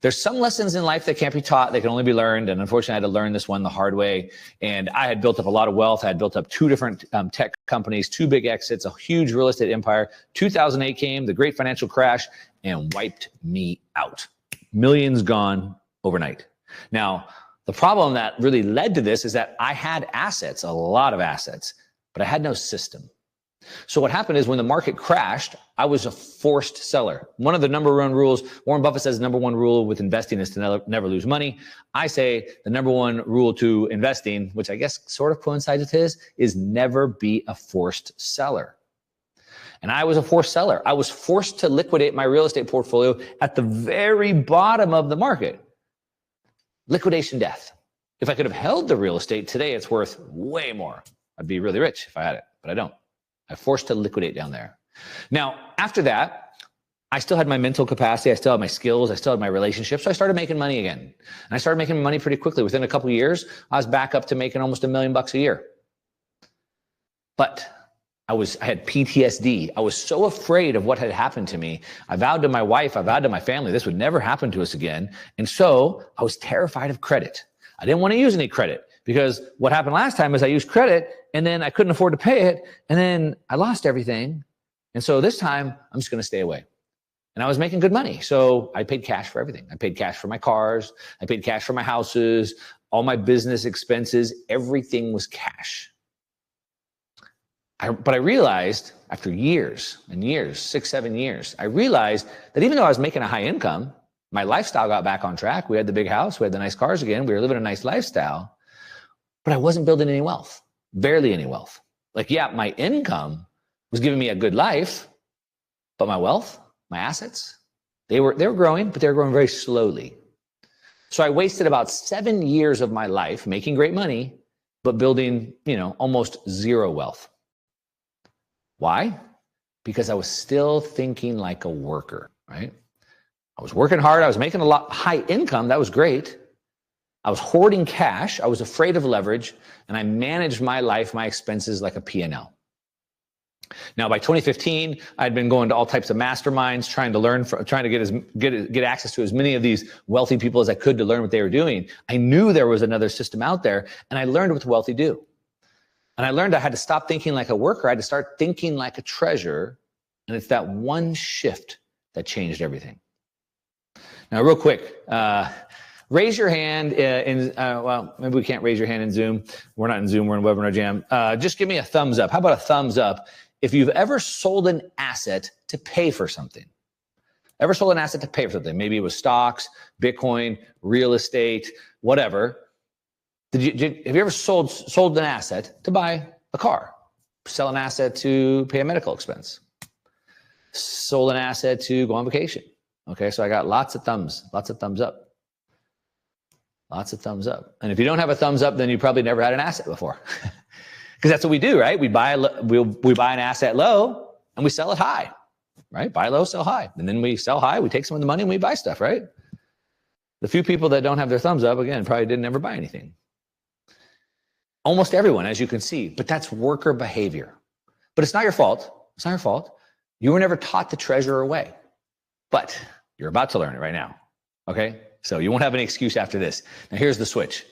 There's some lessons in life that can't be taught, they can only be learned. And unfortunately, I had to learn this one the hard way. And I had built up a lot of wealth. I had built up 2 different tech companies, 2 big exits, a huge real estate empire. 2008 came, the great financial crash, and wiped me out. Millions gone overnight. Now, the problem that really led to this is that I had assets, a lot of assets, but I had no system. So what happened is when the market crashed, I was a forced seller. One of the number 1 rules, Warren Buffett says the number 1 rule with investing is to never lose money. I say the number 1 rule to investing, which I guess sort of coincides with his, is never be a forced seller. And I was a forced seller. I was forced to liquidate my real estate portfolio at the very bottom of the market. Liquidation death. If I could have held the real estate today, it's worth way more. I'd be really rich if I had it, but I don't. I'm forced to liquidate down there. Now, after that, I still had my mental capacity. I still had my skills. I still had my relationships. So I started making money again. And I started making money pretty quickly. Within a couple of years, I was back up to making almost $1 million a year. But I had PTSD. I was so afraid of what had happened to me. I vowed to my wife, I vowed to my family, this would never happen to us again. And so I was terrified of credit. I didn't want to use any credit because what happened last time is I used credit and then I couldn't afford to pay it. And then I lost everything. And so this time I'm just going to stay away. And I was making good money. So I paid cash for everything. I paid cash for my cars. I paid cash for my houses, all my business expenses, everything was cash. But I realized after years and years, 6, 7 years, I realized that even though I was making a high income, my lifestyle got back on track. We had the big house. We had the nice cars again. We were living a nice lifestyle, but I wasn't building any wealth, barely any wealth. Like, yeah, my income was giving me a good life, but my wealth, my assets, they were growing, but they were growing very slowly. So I wasted about 7 years of my life making great money, but building, almost zero wealth. Why? Because I was still thinking like a worker, right? I was working hard. I was making a lot high income. That was great. I was hoarding cash. I was afraid of leverage, and I managed my life, my expenses like a P&L. Now, by 2015, I'd been going to all types of masterminds, trying to get access to as many of these wealthy people as I could to learn what they were doing. I knew there was another system out there, and I learned what the wealthy do. And I learned I had to stop thinking like a worker. I had to start thinking like a treasurer. And it's that one shift that changed everything. Now, real quick, raise your hand well, maybe we can't raise your hand in Zoom. We're not in Zoom, we're in Webinar Jam. Just give me a thumbs up. How about a thumbs up if you've ever sold an asset to pay for something? Ever sold an asset to pay for something? Maybe it was stocks, Bitcoin, real estate, whatever. Have you ever sold an asset to buy a car? Sell an asset to pay a medical expense? Sold an asset to go on vacation? Okay, so I got lots of thumbs up. Lots of thumbs up. And if you don't have a thumbs up, then you probably never had an asset before. Because that's what we do, right? We buy an asset low and we sell it high, right? Buy low, sell high. And then we sell high, we take some of the money and we buy stuff, right? The few people that don't have their thumbs up, again, probably didn't ever buy anything. Almost everyone, as you can see, but that's worker behavior. But it's not your fault. It's not your fault. You were never taught the treasurer way, but you're about to learn it right now. Okay? So you won't have any excuse after this. Now here's the switch.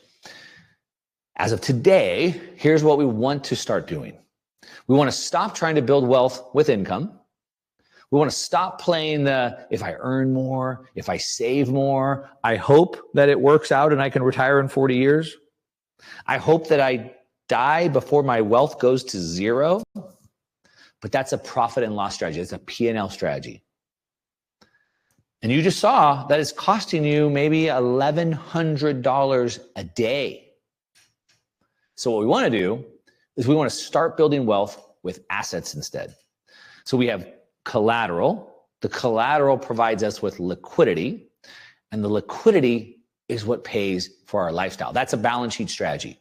As of today, here's what we want to start doing. We want to stop trying to build wealth with income. We want to stop playing if I earn more, if I save more, I hope that it works out and I can retire in 40 years. I hope that I die before my wealth goes to zero, but that's a profit and loss strategy. It's a P&L strategy. And you just saw that it's costing you maybe $1,100 a day. So what we want to do is we want to start building wealth with assets instead. So we have collateral. The collateral provides us with liquidity, and the liquidity is what pays for our lifestyle. That's a balance sheet strategy.